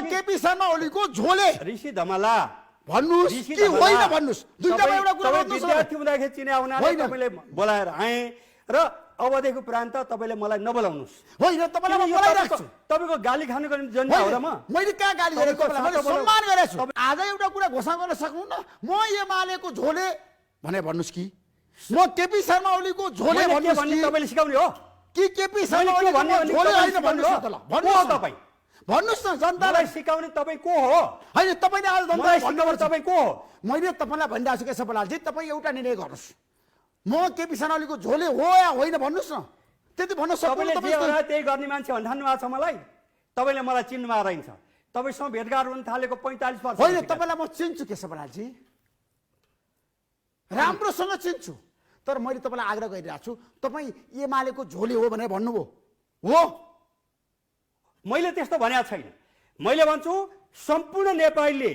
केपी शर्मा ओलीको झोले ऋषि धमला भन्नुस् ऋषि कि धमला, होइन भन्नुस् दुईटामा एउटा कुरा तपाईँ भन्नुस् विद्यार्थी हुँदाखेरि चिने हुनाले होइन। तपाईँले बोलाएर आए र अबदेखि उपरान्त तपाईँले मलाई नबोलाउनुहोस्। होइन तपाईँलाई म किन यो बोलाइरहेको छु तपाईँको गाली खानुको निम्ति जन्म हो र म? मैले कहाँ गाली गरेको तपाईँको मैले साथमा सम्मान गरेको छु आज एउटा कुरा घोषणा गर्न सक्नुहुन्न म एमालेको झोले भने भन्नुस् कि म केपी शर्मा ओलीको झोले मैले के भन्नुस् भन्ने कि तपाईँले सिकाउने हो? कि केपी शर्मा मैले के ओलीको भन्ने म भने झोले तपाईँले होइन भन्नुस् न त ल सिकाउनु हो? भन्नुस् न तपाईँ भन्नुस् न जनतालाई मलाई सिकाउने तपाईँ को हो? होइन तपाईँले आज मलाई जनतालाई सिकाउने भन्नुपर्छ तपाईँ को हो? मैले तपाईँलाई भनिरहेको छु केशव बरालजी तपाईँ एउटा निर्णय गर्नुहोस् म केपी शर्मा ओलीको झोले हो या होइन भन्नुहोस् न त्यति भन्न तपाईँले सक्नुहुन्छ जे होला त्यही गर्ने मान्छे भन्ठान्नु भएको छ मलाई। तपाईँले मलाई चिन्नु भएको रहन्छ। तपाईँसँग भेटघाट हुन थालेको 45 वर्ष होइन भइसक्यो। तपाईँलाई म चिन्छु केशव बरालजी राम्रोसँग चिन्छु तर मैले तपाईँलाई आग्रह गरिरहेको छु तपाईँ एमालेको झोले हो भनेर भन्नुभयो हो मैले त्यस्तो भनेको छैन। मैले भन्छु सम्पूर्ण नेपालीले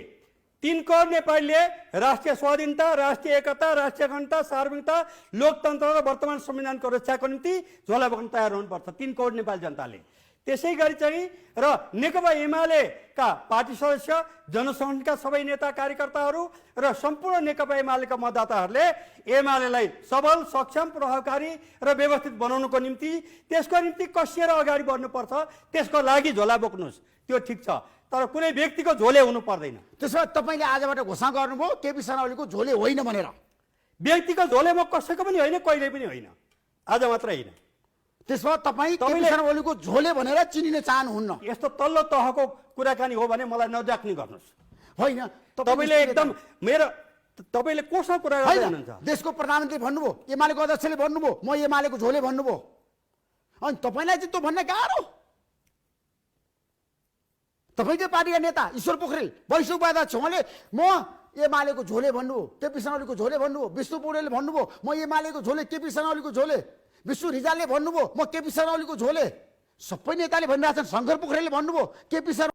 3 करोड नेपालीले राष्ट्रिय स्वाधीनता, राष्ट्रिय एकता, राष्ट्रिय अखण्डता, सार्वभौमिकता, लोकतन्त्र र वर्तमान संविधानको रक्षाको निम्ति झोला बोक्न तयार हुनुपर्छ 3 करोड नेपाली जनताले। त्यसै गरी चाहिँ र नेकपा एमालेका पार्टी सदस्य, जनसङ्गठनका सबै नेता कार्यकर्ताहरू र सम्पूर्ण नेकपा एमालेका मतदाताहरूले एमालेलाई सबल, सक्षम, प्रभावकारी र व्यवस्थित बनाउनुको निम्ति त्यसको निम्ति कसिएर अगाडि बढ्नुपर्छ। त्यसको लागि झोला बोक्नुहोस्, त्यो ठिक छ, तर कुनै व्यक्तिको झोले हुनु पर्दैन। त्यसो भए तपाईँले आजबाट घोषणा गर्नुभयो केपी शर्मा ओलीको झोले होइन भनेर व्यक्तिको झोले म कसैको पनि होइन, कहिले पनि होइन, आज मात्र होइन। त्यसो भए तपाईँ केपी शर्मा ओलीको झोले भनेर चिनिन चाहनुहुन्न यस्तो तल्लो तहको कुराकानी हो भने मलाई नजाक्ने गर्नुहोस्। होइन तपाईँले एकदम मेरो तपाईँले कोसँग कुरा गर्दै होइन हुनुहुन्छ? देशको प्रधानमन्त्री भन्नुभयो एमालेको अध्यक्षले भन्नुभयो म एमालेको झोले भन्नुभयो अनि तपाईँलाई चाहिँ त्यो भन्न गाह्रो तपाईँकै पार्टीका नेता ईश्वर पोखरेल वैश्विक उपाध्यक्ष उहाँले म एमालेको झोले भन्नुभयो केपी शर्मा ओलीको झोले भन्नुभयो विष्णु पौडेलले भन्नुभयो म एमालेको झोले केपी शर्मा ओलीको झोले विष्णु रिजालले भन्नुभयो म केपी शर्मा ओलीको झोले सबै नेताले भनिरहेछन् शङ्कर पोखरेलले भन्नुभयो केपी शर्मा